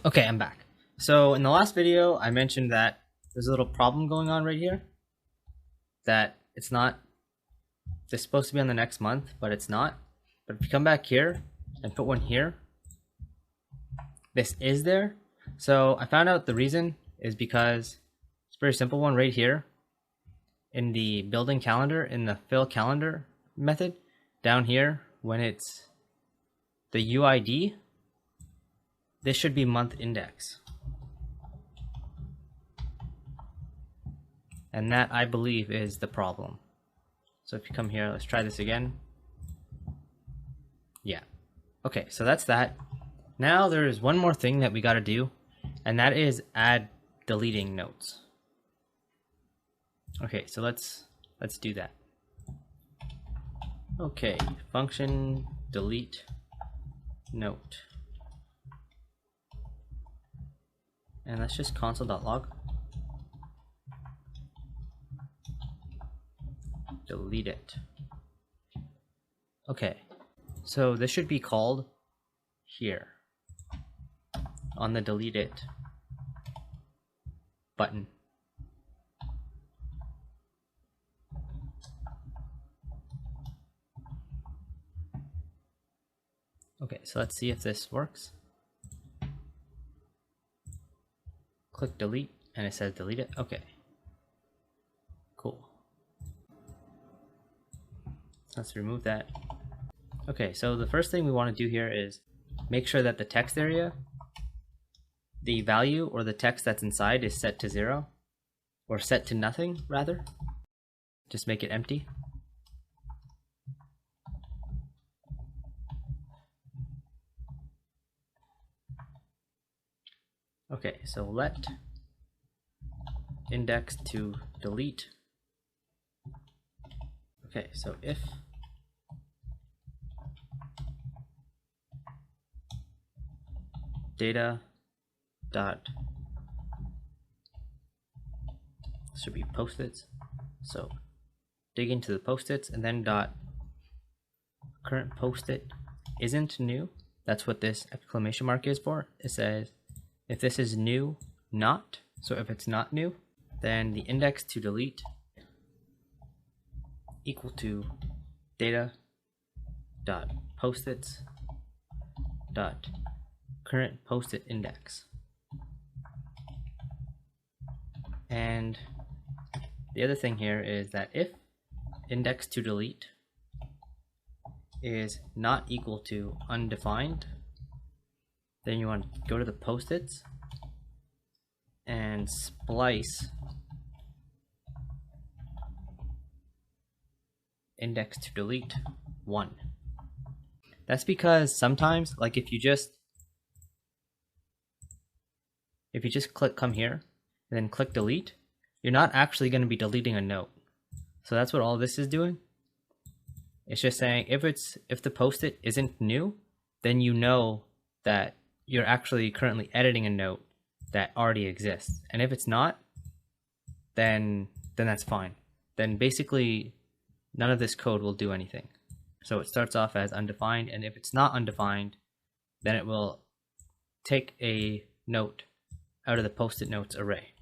Okay, I'm back. So in the last video, I mentioned that there's a little problem going on right here. That it's not, it's supposed to be on the next month, but it's not. But if you come back here and put one here, this is there. So I found out the reason is because it's a very simple one right here. In the building calendar, in the fill calendar method, down here, when it's the UID, this should be month index. And that, I believe, is the problem. So if you come here, let's try this again. Yeah. Okay, so that's that. Now there's one more thing that we got to do, and that is add deleting notes. Okay, so let's do that. Okay, function delete note. And let's just console.log. Delete it. Okay, so this should be called here on the delete it button. Okay, so let's see if this works. Click delete and it says delete it. Okay, cool. Let's remove that. Okay, so the first thing we want to do here is make sure that the text area, the value or the text that's inside is set to 0, or set to nothing rather. Just make it empty. Okay, so let index to delete. Okay, so if data dot should be post-its, so dig into the post-its and then dot current post-it isn't new. That's what this exclamation mark is for. It says if this is new, not. So if it's not new, then the index to delete equal to data dot post-its dot current post-it index. And the other thing here is that if index to delete is not equal to undefined, then you want to go to the post-its and splice index to delete 1. That's because sometimes, like if you just come here and then click delete, you're not actually going to be deleting a note. So that's what all this is doing. It's just saying if the post-it isn't new, then you know that you're actually currently editing a note that already exists. And if it's not, then that's fine. Then basically none of this code will do anything. So it starts off as undefined, and if it's not undefined, then it will take a note out of the post-it notes array.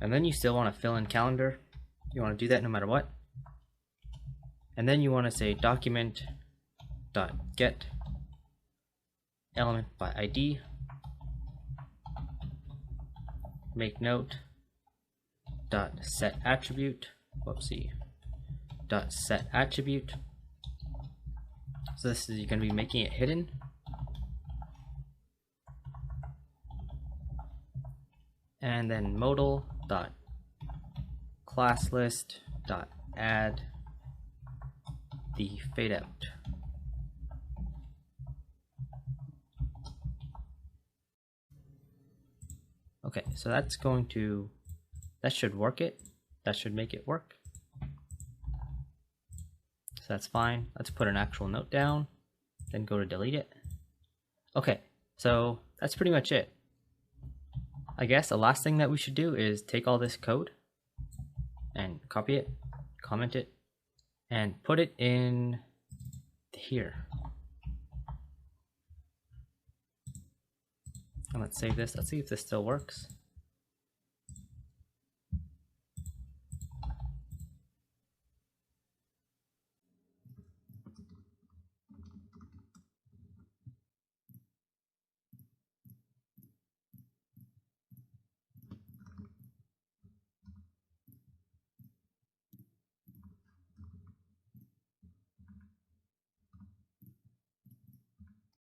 And then you still want to fill in calendar. You want to do that no matter what. And then you want to say document.get element by ID, make note dot set attribute, dot set attribute. So this is, you're going to be making it hidden. And then modal dot class list dot add the fade out. Okay, so that should work it. That should make it work. So that's fine. Let's put an actual note down, then go to delete it. Okay, so that's pretty much it. I guess the last thing that we should do is take all this code and copy it, comment it, and put it in here. And let's save this. Let's see if this still works.